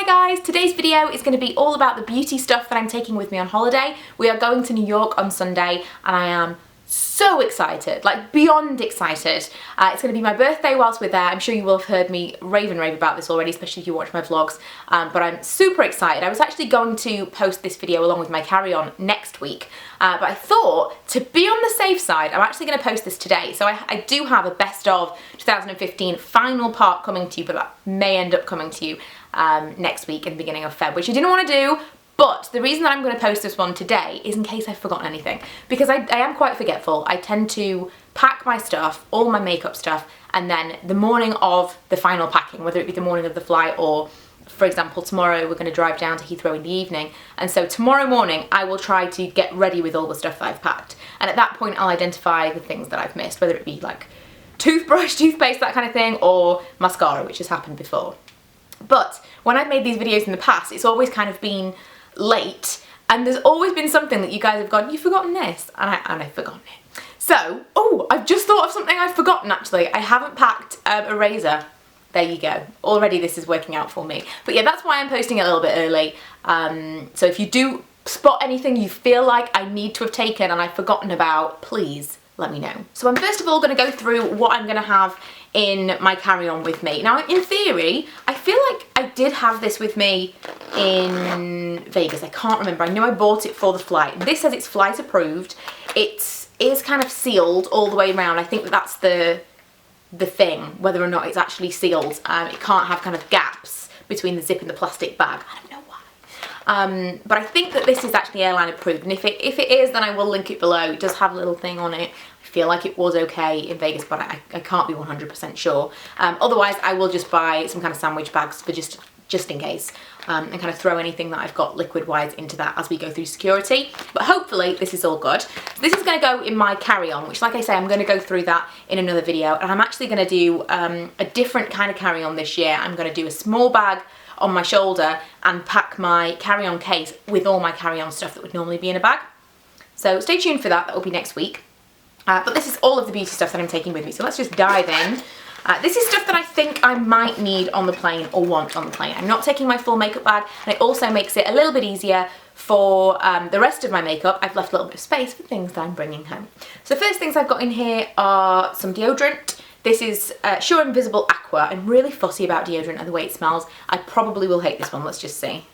guys, today's video is going to be all about the beauty stuff that I'm taking with me on holiday. We are going to New York on Sunday and I am so excited, like beyond excited. It's going to be my birthday whilst we're there. I'm sure you will have heard me rave about this already, especially if you watch my vlogs, but I'm super excited. I was actually going to post this video along with my carry-on next week, but I thought to be on the safe side, I'm actually going to post this today. So I do have a best of 2015 final part coming to you, but that may end up coming to you next week in the beginning of Feb, which I didn't want to do. But the reason that I'm going to post this one today is in case I've forgotten anything, because I am quite forgetful. I tend to pack my stuff, all my makeup stuff, and then the morning of the final packing, whether it be the morning of the flight or, for example, tomorrow we're going to drive down to Heathrow in the evening, and so tomorrow morning I will try to get ready with all the stuff that I've packed, and at that point I'll identify the things that I've missed, whether it be like toothbrush, toothpaste, that kind of thing, or mascara, which has happened before. But when I've made these videos in the past, it's always kind of been late, and there's always been something that you guys have gone, you've forgotten this, and I've forgotten it. So, oh, I've just thought of something I've forgotten actually. I haven't packed a razor. There you go. Already this is working out for me. But yeah, that's why I'm posting it a little bit early. So if you do spot anything you feel like I need to have taken and I've forgotten about, please let me know. So I'm first of all going to go through what I'm going to have in my carry-on with me. Now, in theory, I feel like I did have this with me in Vegas. I can't remember. I know I bought it for the flight. This says it's flight approved. It is kind of sealed all the way around. I think that that's the thing, whether or not it's actually sealed. It can't have kind of gaps between the zip and the plastic bag. I don't know why. But I think that this is actually airline approved, and if it is, then I will link it below. It does have a little thing on it. I feel like it was okay in Vegas, but I can't be 100% sure. Otherwise, I will just buy some kind of sandwich bags for just in case, and kind of throw anything that I've got liquid-wise into that as we go through security. But hopefully this is all good. So this is going to go in my carry-on, which, like I say, I'm going to go through that in another video, and I'm actually going to do a different kind of carry-on this year. I'm going to do a small bag on my shoulder and pack my carry-on case with all my carry-on stuff that would normally be in a bag. So stay tuned for that. That will be next week. But this is all of the beauty stuff that I'm taking with me, so let's just dive in. This is stuff that I think I might need on the plane or want on the plane. I'm not taking my full makeup bag, and it also makes it a little bit easier for the rest of my makeup. I've left a little bit of space for things that I'm bringing home. So first things I've got in here are some deodorant. This is Sure Invisible Aqua. I'm really fussy about deodorant and the way it smells. I probably will hate this one, let's just see.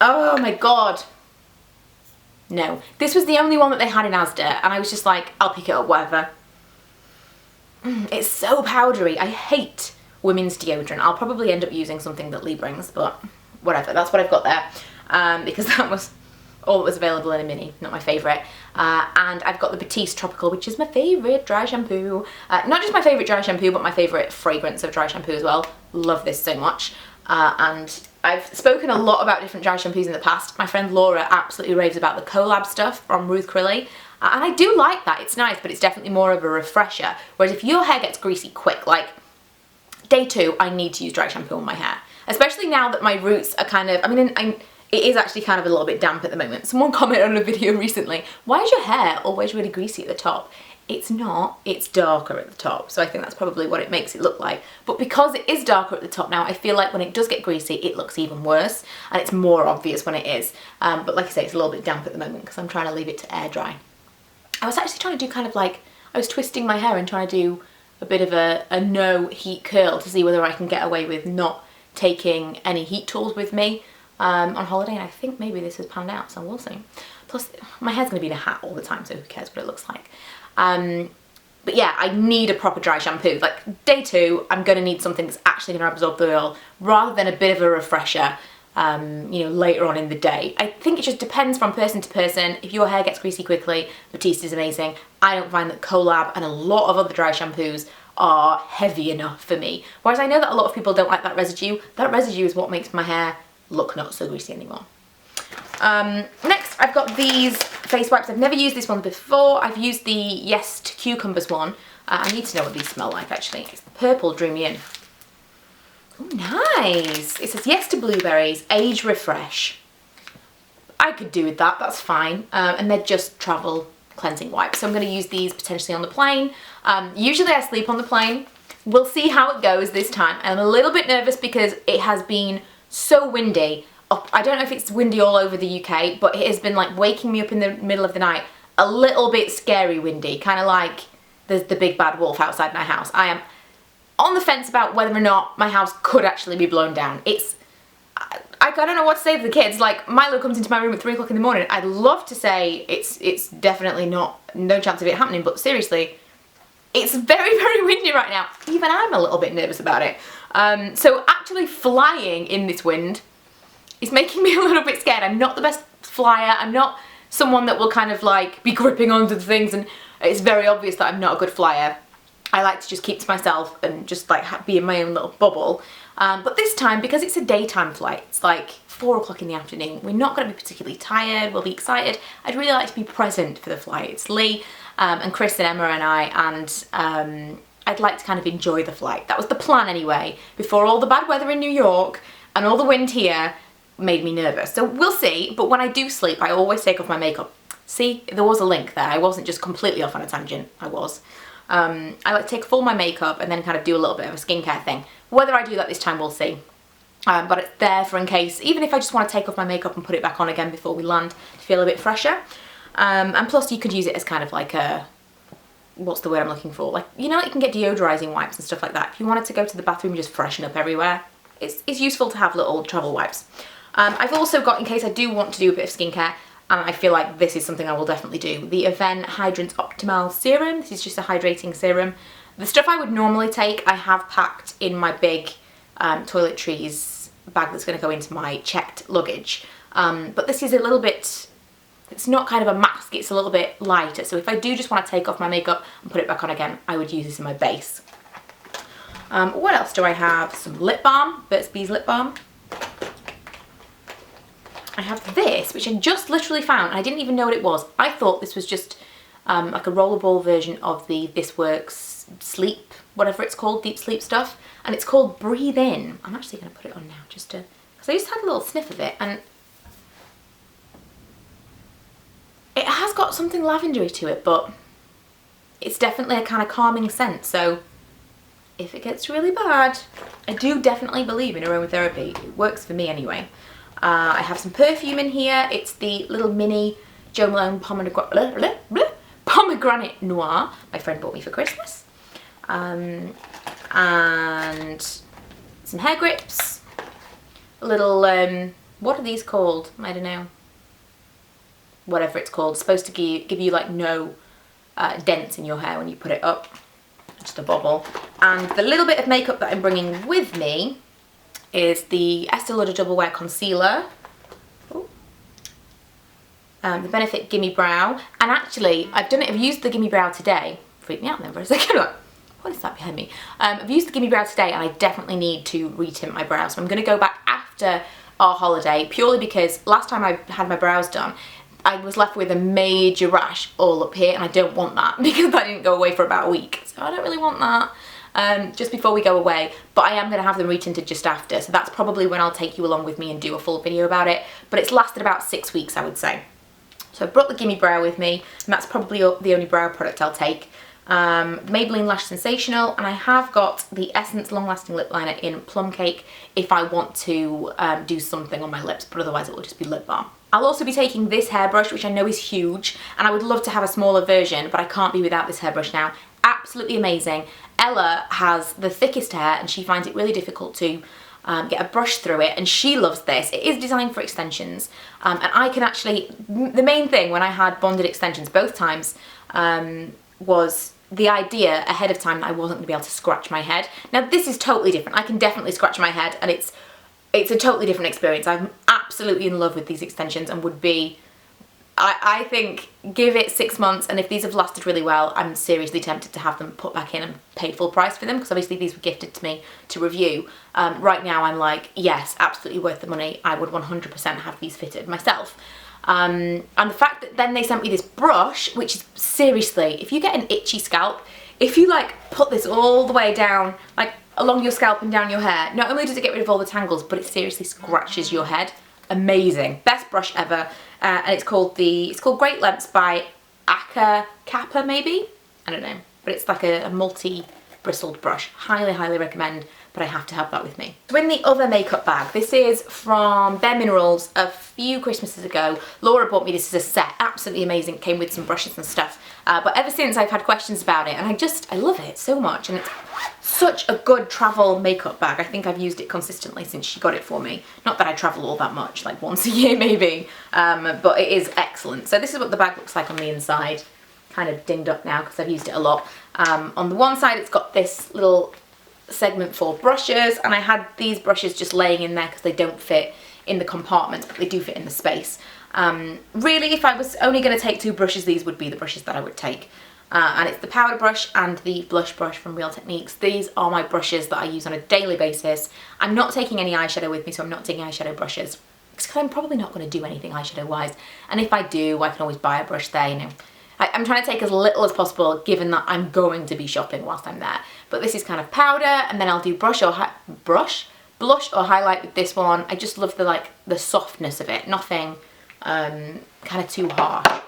Oh my god. No, this was the only one that they had in Asda, and I was just like, I'll pick it up, whatever. It's so powdery. I hate women's deodorant. I'll probably end up using something that Lee brings, but whatever. That's what I've got there, because that was all that was available in a mini, not my favourite. And I've got the Batiste Tropical, which is my favourite dry shampoo. Not just my favourite dry shampoo, but my favourite fragrance of dry shampoo as well. Love this so much. And I've spoken a lot about different dry shampoos in the past. My friend Laura absolutely raves about the collab stuff from Ruth Crilly. And I do like that. It's nice, but it's definitely more of a refresher. Whereas if your hair gets greasy quick, like day 2, I need to use dry shampoo on my hair. Especially now that my roots are kind of, it is actually kind of a little bit damp at the moment. Someone commented on a video recently, why is your hair always really greasy at the top? It's not, it's darker at the top. So I think that's probably what it makes it look like. But because it is darker at the top now, I feel like when it does get greasy, it looks even worse. And it's more obvious when it is. But like I say, it's a little bit damp at the moment because I'm trying to leave it to air dry. I was actually trying to do kind of like, I was twisting my hair and trying to do a bit of a no heat curl to see whether I can get away with not taking any heat tools with me on holiday, and I think maybe this has panned out, so we'll see. Plus, my hair's going to be in a hat all the time, so who cares what it looks like. But yeah, I need a proper dry shampoo. Like day 2, I'm going to need something that's actually going to absorb the oil rather than a bit of a refresher, you know, later on in the day. I think it just depends from person to person. If your hair gets greasy quickly, Batiste is amazing. I don't find that collab and a lot of other dry shampoos are heavy enough for me. Whereas I know that a lot of people don't like that residue. That residue is what makes my hair look not so greasy anymore. Next, I've got these face wipes. I've never used this one before. I've used the Yes to Cucumbers one. I need to know what these smell like, actually. It's the purple drew me in. Oh, nice. It says Yes to Blueberries, Age Refresh. I could do with that, that's fine. And they're just travel cleansing wipes. So I'm going to use these potentially on the plane. Usually I sleep on the plane, we'll see how it goes this time. I'm a little bit nervous because it has been so windy. I don't know if it's windy all over the UK, but it has been like waking me up in the middle of the night. A little bit scary windy, kind of like there's the big bad wolf outside my house. I am on the fence about whether or not my house could actually be blown down. I don't know what to say to the kids. Like, Milo comes into my room at 3 o'clock in the morning. I'd love to say it's definitely no chance of it happening, but seriously, it's very, very windy right now. Even I'm a little bit nervous about it. So actually flying in this wind is making me a little bit scared. I'm not the best flyer. I'm not someone that will kind of like be gripping onto the things, and it's very obvious that I'm not a good flyer. I like to just keep to myself and just like be in my own little bubble. But this time, because it's a daytime flight, it's like 4 o'clock in the afternoon, we're not going to be particularly tired, we'll be excited. I'd really like to be present for the flight. It's Lee and Chris and Emma and I, and I'd like to kind of enjoy the flight. That was the plan anyway, before all the bad weather in New York and all the wind here made me nervous. So we'll see, but when I do sleep, I always take off my makeup. See, there was a link there. I wasn't just completely off on a tangent, I was. I like to take off all my makeup and then kind of do a little bit of a skincare thing. Whether I do that this time, we'll see. But it's there for in case, even if I just want to take off my makeup and put it back on again before we land to feel a bit fresher. And plus you could use it as kind of like a, what's the word I'm looking for? Like, you know, you can get deodorizing wipes and stuff like that. If you wanted to go to the bathroom and just freshen up everywhere, it's useful to have little travel wipes. I've also got, in case I do want to do a bit of skincare, and I feel like this is something I will definitely do, the Avène Hydrant Optimal Serum. This is just a hydrating serum. The stuff I would normally take, I have packed in my big Toiletries bag that's going to go into my checked luggage. But this is a little bit, it's not kind of a mask, it's a little bit lighter. So if I do just want to take off my makeup and put it back on again, I would use this in my base. What else do I have? Some lip balm, Burt's Bees lip balm. I have this, which I just literally found, and I didn't even know what it was. I thought this was just like a rollerball version of the This Works sleep, whatever it's called, deep sleep stuff, and it's called Breathe In. I'm actually going to put it on now just to, because I just had a little sniff of it, and it has got something lavendery to it, but it's definitely a kind of calming scent. So if it gets really bad, I do definitely believe in aromatherapy. It works for me anyway. I have some perfume in here. It's the little mini Jo Malone Pomegranate Noir my friend bought me for Christmas. And some hair grips. A little, what are these called? I don't know. Whatever it's called. It's supposed to give you like no dents in your hair when you put it up. Just a bobble. And the little bit of makeup that I'm bringing with me is the Estee Lauder Double Wear Concealer. The Benefit Gimme Brow. And actually, I've used the Gimme Brow today. Freaked me out then for a second. What is that behind me? I've used the Gimme Brow today, and I definitely need to retint my brows. So I'm going to go back after our holiday, purely because last time I had my brows done, I was left with a major rash all up here, and I don't want that because I didn't go away for about a week. So I don't really want that. Just before we go away, but I am going to have them retinted just after, so that's probably when I'll take you along with me and do a full video about it. But it's lasted about 6 weeks, I would say. So I brought the Gimme Brow with me, and that's probably the only brow product I'll take. Maybelline Lash Sensational, and I have got the Essence Long Lasting Lip Liner in Plum Cake if I want to do something on my lips, but otherwise it will just be lip balm. I'll also be taking this hairbrush, which I know is huge, and I would love to have a smaller version, but I can't be without this hairbrush now. Absolutely amazing. Ella has the thickest hair, and she finds it really difficult to get a brush through it, and she loves this. It is designed for extensions, and I can actually, the main thing when I had bonded extensions both times was the idea ahead of time that I wasn't going to be able to scratch my head. Now this is totally different. I can definitely scratch my head, and it's a totally different experience. I'm absolutely in love with these extensions and would be, I think, give it 6 months, and if these have lasted really well, I'm seriously tempted to have them put back in and pay full price for them, because obviously these were gifted to me to review. Right now I'm like, yes, absolutely worth the money. I would 100% have these fitted myself. And the fact that then they sent me this brush, which is seriously, if you get an itchy scalp, if you like put this all the way down, like along your scalp and down your hair, not only does it get rid of all the tangles, but it seriously scratches your head. Amazing. Best brush ever. And it's called Great Lengths by Aka Kappa, maybe? I don't know. But it's like a multi bristled brush. Highly, highly recommend, but I have to have that with me. So in the other makeup bag, this is from Bare Minerals a few Christmases ago. Laura bought me this as a set, absolutely amazing. It came with some brushes and stuff. But ever since I've had questions about it, and I love it so much, and it's such a good travel makeup bag. I think I've used it consistently since she got it for me. Not that I travel all that much, like once a year maybe, but it is excellent. So this is what the bag looks like on the inside. Kind of dinged up now because I've used it a lot. On the one side it's got this little segment for brushes, and I had these brushes just laying in there because they don't fit in the compartments, but they do fit in the space. Really, if I was only going to take 2 brushes, these would be the brushes that I would take. And it's the powder brush and the blush brush from Real Techniques. These are my brushes that I use on a daily basis. I'm not taking any eyeshadow with me, so I'm not taking eyeshadow brushes, because I'm probably not going to do anything eyeshadow wise. And if I do, I can always buy a brush there, you know. I'm trying to take as little as possible, given that I'm going to be shopping whilst I'm there. But this is kind of powder, and then I'll do blush or highlight with this one. I just love the softness of it, nothing kind of too harsh.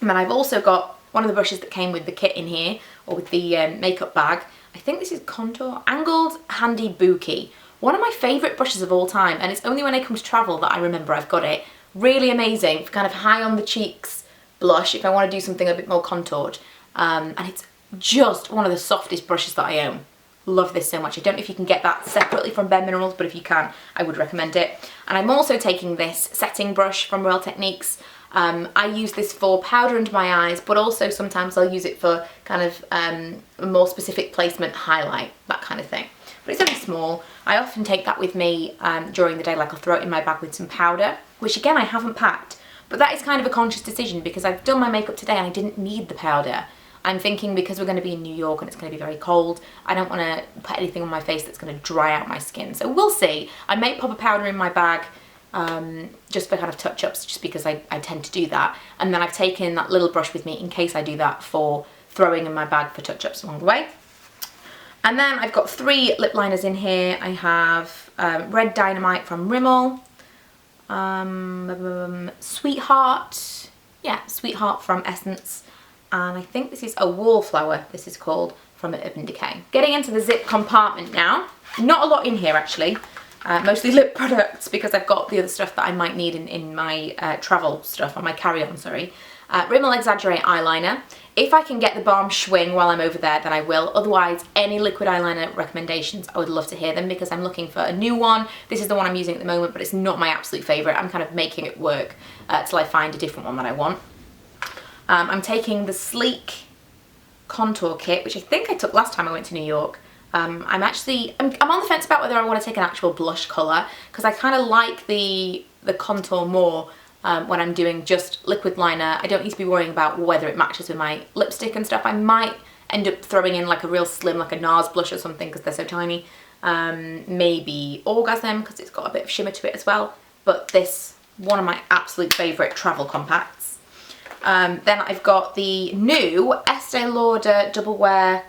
And then I've also got one of the brushes that came with the kit in here, or with the makeup bag. I think this is Contour Angled Handy Bouquet. One of my favourite brushes of all time, and it's only when I come to travel that I remember I've got it. Really amazing for kind of high on the cheeks blush if I want to do something a bit more contoured. And it's just one of the softest brushes that I own. Love this so much. I don't know if you can get that separately from Bare Minerals, but if you can, I would recommend it. And I'm also taking this setting brush from Real Techniques. I use this for powder under my eyes, but also sometimes I'll use it for kind of a more specific placement highlight, that kind of thing. But it's only small. I often take that with me during the day, like I'll throw it in my bag with some powder, which again I haven't packed. But that is kind of a conscious decision because I've done my makeup today and I didn't need the powder. I'm thinking because we're going to be in New York and it's going to be very cold, I don't want to put anything on my face that's going to dry out my skin. So we'll see. I may pop a powder in my bag just for kind of touch-ups, just because I tend to do that. And then I've taken that little brush with me in case I do that, for throwing in my bag for touch-ups along the way. And then I've got 3 lip liners in here. I have Red Dynamite from Rimmel, Sweetheart, yeah, Sweetheart from Essence, and I think this is a Wallflower, this is called, from Urban Decay. Getting into the zip compartment now. Not a lot in here actually, mostly lip products because I've got the other stuff that I might need in my travel stuff, on my carry-on, sorry. Rimmel Exaggerate eyeliner. If I can get the Balm Schwing while I'm over there, then I will. Otherwise, any liquid eyeliner recommendations, I would love to hear them because I'm looking for a new one. This is the one I'm using at the moment, but it's not my absolute favourite. I'm kind of making it work till I find a different one that I want. I'm taking the Sleek Contour Kit, which I think I took last time I went to New York. I'm on the fence about whether I want to take an actual blush colour, because I kind of like the contour more when I'm doing just liquid liner. I don't need to be worrying about whether it matches with my lipstick and stuff. I might end up throwing in like a real slim, like a NARS blush or something because they're so tiny. Maybe Orgasm because it's got a bit of shimmer to it as well. But this, one of my absolute favourite travel compacts. Then I've got the new Estee Lauder Double Wear.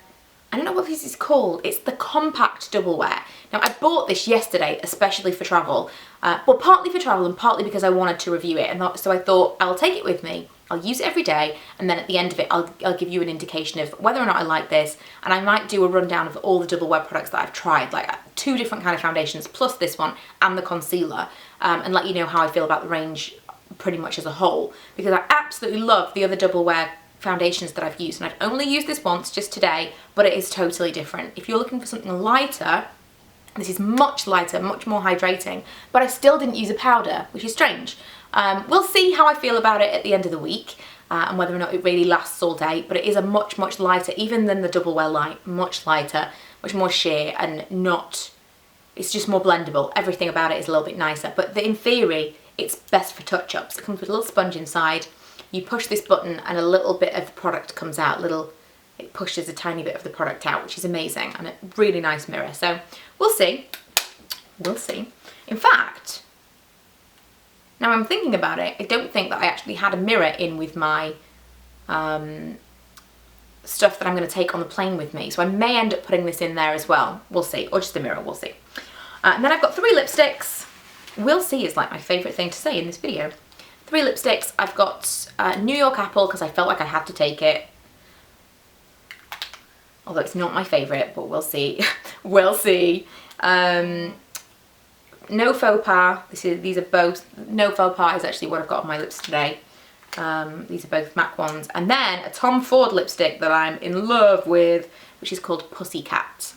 I don't know what this is called. It's the Compact Double Wear. Now I bought this yesterday, especially for travel. Well, partly for travel and partly because I wanted to review it. And so I thought I'll take it with me. I'll use it every day, and then at the end of it, I'll give you an indication of whether or not I like this. And I might do a rundown of all the Double Wear products that I've tried, like 2 different kind of foundations, plus this one and the concealer, and let you know how I feel about the range pretty much as a whole, because I absolutely love the other Double Wear foundations that I've used, and I've only used this once, just today, but it is totally different. If you're looking for something lighter, this is much lighter, much more hydrating, but I still didn't use a powder, which is strange. We'll see how I feel about it at the end of the week, and whether or not it really lasts all day, but it is a much, much lighter, even than the Double Wear Light, much lighter, much more sheer, and not, it's just more blendable. Everything about it is a little bit nicer, but in theory, it's best for touch-ups. It comes with a little sponge inside. You push this button and a little bit of the product comes out, it pushes a tiny bit of the product out, which is amazing, and a really nice mirror. So we'll see, In fact, now I'm thinking about it, I don't think that I actually had a mirror in with my stuff that I'm going to take on the plane with me. So I may end up putting this in there as well. We'll see, or just a mirror, we'll see. And then I've got 3 lipsticks. We'll see is like my favourite thing to say in this video. 3 lipsticks. I've got New York Apple because I felt like I had to take it. although it's not my favourite, but we'll see. We'll see. No Faux Pas. These are both, No Faux Pas is actually what I've got on my lips today. These are both MAC ones. And then a Tom Ford lipstick that I'm in love with, which is called Pussycat.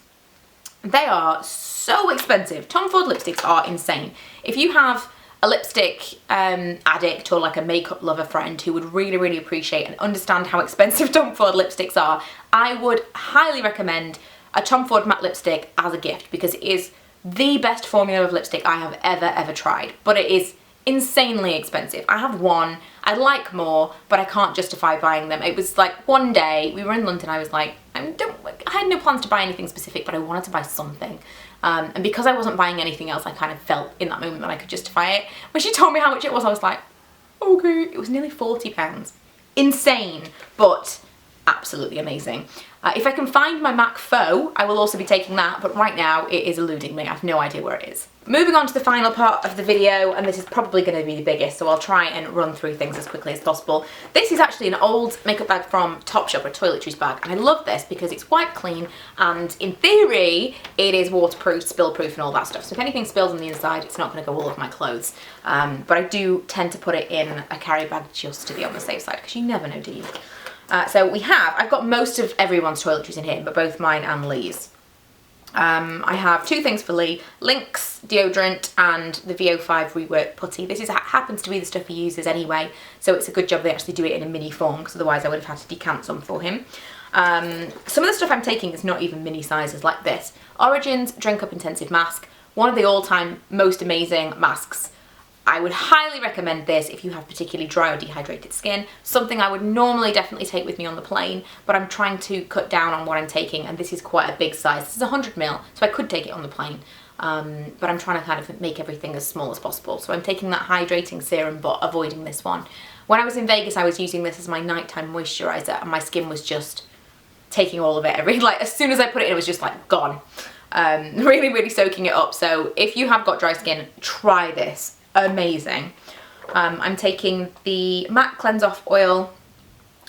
They are so expensive. Tom Ford lipsticks are insane. If you have a lipstick addict or like a makeup lover friend who would really, really appreciate and understand how expensive Tom Ford lipsticks are, I would highly recommend a Tom Ford matte lipstick as a gift, because it is the best formula of lipstick I have ever tried, but it is insanely expensive. I have one, I'd like more, but I can't justify buying them. It was like one day, we were in London, I was like, I had no plans to buy anything specific, but I wanted to buy something. And because I wasn't buying anything else, I kind of felt in that moment that I could justify it. When she told me how much it was, I was like, okay. It was nearly £40. Insane, but absolutely amazing. If I can find my MAC Faux, I will also be taking that, but right now it is eluding me. I have no idea where it is. Moving on to the final part of the video, and this is probably going to be the biggest, so I'll try and run through things as quickly as possible. This is actually an old makeup bag from Topshop, or Toiletries bag, and I love this because it's quite clean, and in theory it is waterproof, spill-proof and all that stuff. So if anything spills on the inside, it's not going to go all over my clothes. But I do tend to put it in a carry bag just to be on the safe side, because you never know, do you? So I've got most of everyone's toiletries in here, but both mine and Lee's. I have two things for Lee: Lynx deodorant and the VO5 rework putty. This happens to be the stuff he uses anyway, so it's a good job they actually do it in a mini form, because otherwise I would have had to decant some for him. Some of the stuff I'm taking is not even mini sizes, like this. Origins Drink Up Intensive Mask, one of the all-time most amazing masks. I would highly recommend this if you have particularly dry or dehydrated skin. Something I would normally definitely take with me on the plane, but I'm trying to cut down on what I'm taking, and this is quite a big size. This is 100ml, so I could take it on the plane, but I'm trying to kind of make everything as small as possible. So I'm taking that hydrating serum, but avoiding this one. When I was in Vegas, I was using this as my nighttime moisturizer, and my skin was just taking all of it. Like, as soon as I put it in, it was just like gone. Really, really soaking it up. So if you have got dry skin, try this. Amazing. I'm taking the MAC Cleanse Off Oil.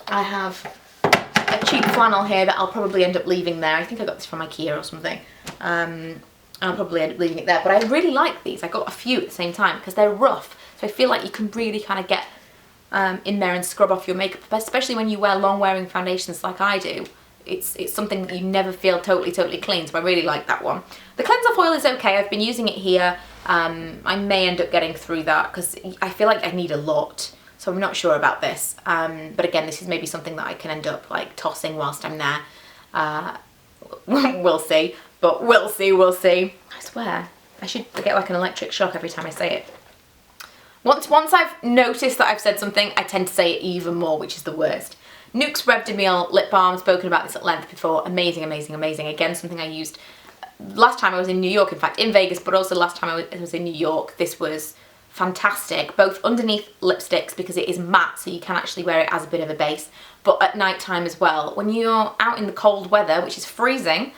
I have a cheap flannel here that I'll probably end up leaving there. I think I got this from IKEA or something. I'll probably end up leaving it there, but I really like these. I got a few at the same time because they're rough, so I feel like you can really kind of get in there and scrub off your makeup, especially when you wear long wearing foundations like I do. It's something that you never feel totally clean, so I really like that one. The Cleanse Off Oil is okay. I've been using it here. I may end up getting through that because I feel like I need a lot, so I'm not sure about this. But again, this is maybe something that I can end up like tossing whilst I'm there. We'll see, but we'll see. I swear, I should get like an electric shock every time I say it. Once I've noticed that I've said something, I tend to say it even more, which is the worst. Nuxe Rev de Miel lip balm, spoken about this at length before. Amazing. Again, something I used last time I was in New York, in fact, in Vegas, but also last time I was in New York. This was fantastic, both underneath lipsticks because it is matte, so you can actually wear it as a bit of a base, but at night time as well. When you're out in the cold weather, which is freezing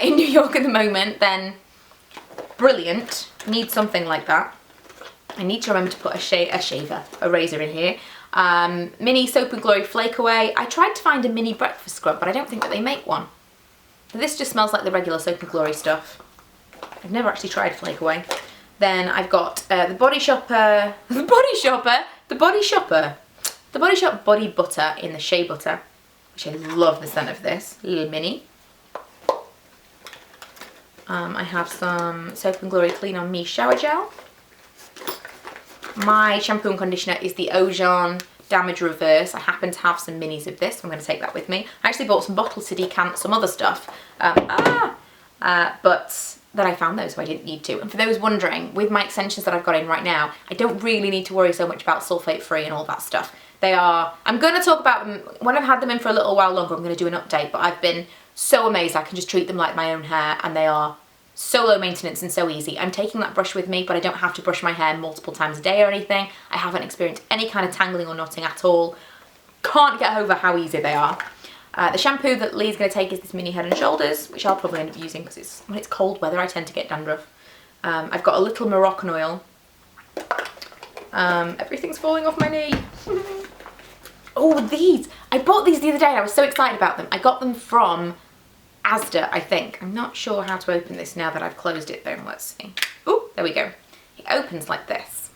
in New York at the moment, then brilliant. Need something like that. I need to remember to put a razor in here. Mini Soap and Glory Flake Away. I tried to find a mini breakfast scrub, but I don't think that they make one. This just smells like the regular Soap and Glory stuff. I've never actually tried Flake Away. Then I've got the Body Shop Body Butter in the Shea Butter, which I love the scent of this. Little mini. I have some Soap and Glory Clean On Me Shower Gel. My shampoo and conditioner is the Ojan Damage Reverse. I happen to have some minis of this, so I'm going to take that with me. I actually bought some bottles to decant some other stuff, but then I found those, so I didn't need to. And for those wondering, with my extensions that I've got in right now, I don't really need to worry so much about sulfate free and all that stuff. I'm going to talk about them, when I've had them in for a little while longer, I'm going to do an update, but I've been so amazed I can just treat them like my own hair, and they are so low maintenance and so easy. I'm taking that brush with me, but I don't have to brush my hair multiple times a day or anything. I haven't experienced any kind of tangling or knotting at all. Can't get over how easy they are. The shampoo that Lee's going to take is this mini Head and Shoulders, which I'll probably end up using because when it's cold weather I tend to get dandruff. I've got a little Moroccan oil. Everything's falling off my knee. Oh, these! I bought these the other day and I was so excited about them. I got them from Asda, I think. I'm not sure how to open this now that I've closed it though. Let's see. Oh, there we go. It opens like this.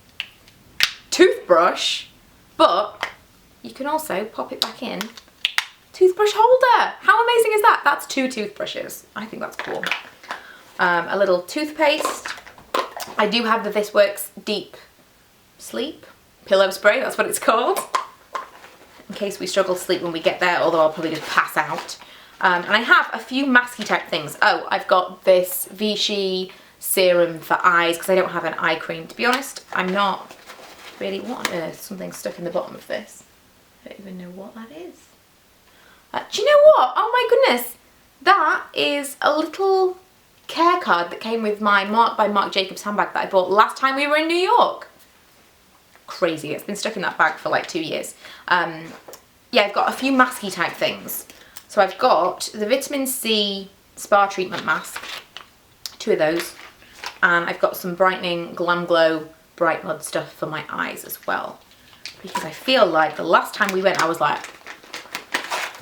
Toothbrush, but you can also pop it back in. Toothbrush holder. How amazing is that? That's 2 toothbrushes. I think that's cool. A little toothpaste. I do have the This Works Deep Sleep pillow spray. That's what it's called. In case we struggle to sleep when we get there, although I'll probably just pass out. And I have a few masky type things. Oh, I've got this Vichy serum for eyes because I don't have an eye cream. To be honest, I'm not really... What on earth? Something stuck in the bottom of this. I don't even know what that is. Do you know what? Oh my goodness. That is a little care card that came with my Marc by Marc Jacobs handbag that I bought last time we were in New York. Crazy. It's been stuck in that bag for like 2 years. Yeah, I've got a few masky type things. So I've got the vitamin C spa treatment mask, 2 of those, and I've got some brightening Glam Glow Bright Mud stuff for my eyes as well. Because I feel like the last time we went I was like,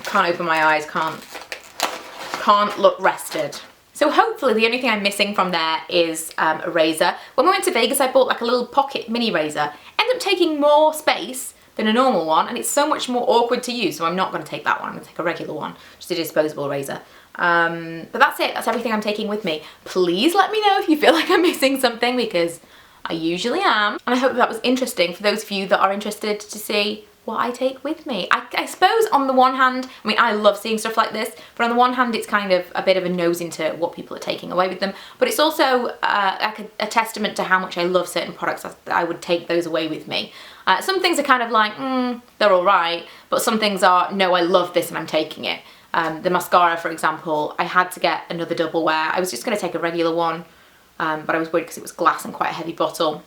can't open my eyes, can't look rested. So hopefully the only thing I'm missing from there is a razor. When we went to Vegas I bought like a little pocket mini razor. Ended up taking more space than a normal one and it's so much more awkward to use, so I'm not going to take that one. I'm going to take a regular one, just a disposable razor. But that's it, that's everything I'm taking with me. Please let me know if you feel like I'm missing something because I usually am. And I hope that was interesting for those of you that are interested to see what I take with me. I suppose on the one hand, I mean I love seeing stuff like this, but on the one hand it's kind of a bit of a nose into what people are taking away with them, but it's also like a testament to how much I love certain products that I would take those away with me. Some things are kind of like, they're alright, but some things are, no, I love this and I'm taking it. The mascara, for example, I had to get another double wear. I was just going to take a regular one, but I was worried because it was glass and quite a heavy bottle.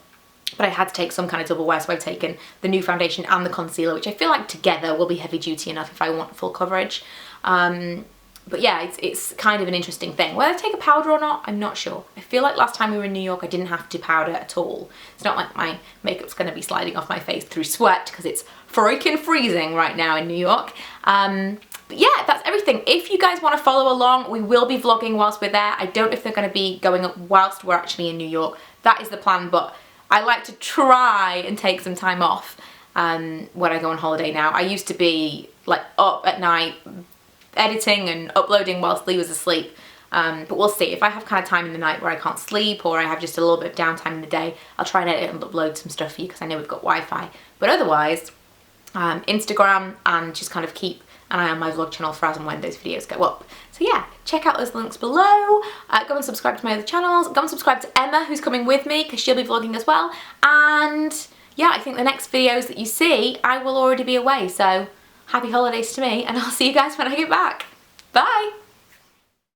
But I had to take some kind of double wear, so I've taken the new foundation and the concealer, which I feel like together will be heavy duty enough if I want full coverage. But yeah, it's kind of an interesting thing. Whether I take a powder or not, I'm not sure. I feel like last time we were in New York, I didn't have to powder at all. It's not like my makeup's going to be sliding off my face through sweat because it's freaking freezing right now in New York. But yeah, that's everything. If you guys want to follow along, we will be vlogging whilst we're there. I don't know if they're going to be going up whilst we're actually in New York. That is the plan, but I like to try and take some time off when I go on holiday now. I used to be like up at night editing and uploading whilst Lee was asleep, but we'll see. If I have kind of time in the night where I can't sleep or I have just a little bit of downtime in the day, I'll try and edit and upload some stuff for you because I know we've got Wi-Fi. But otherwise, Instagram and just kind of keep an eye on my vlog channel for as and when those videos go up. So yeah, check out those links below, go and subscribe to my other channels, go and subscribe to Emma who's coming with me because she'll be vlogging as well, and yeah, I think the next videos that you see I will already be away, so happy holidays to me and I'll see you guys when I get back. Bye!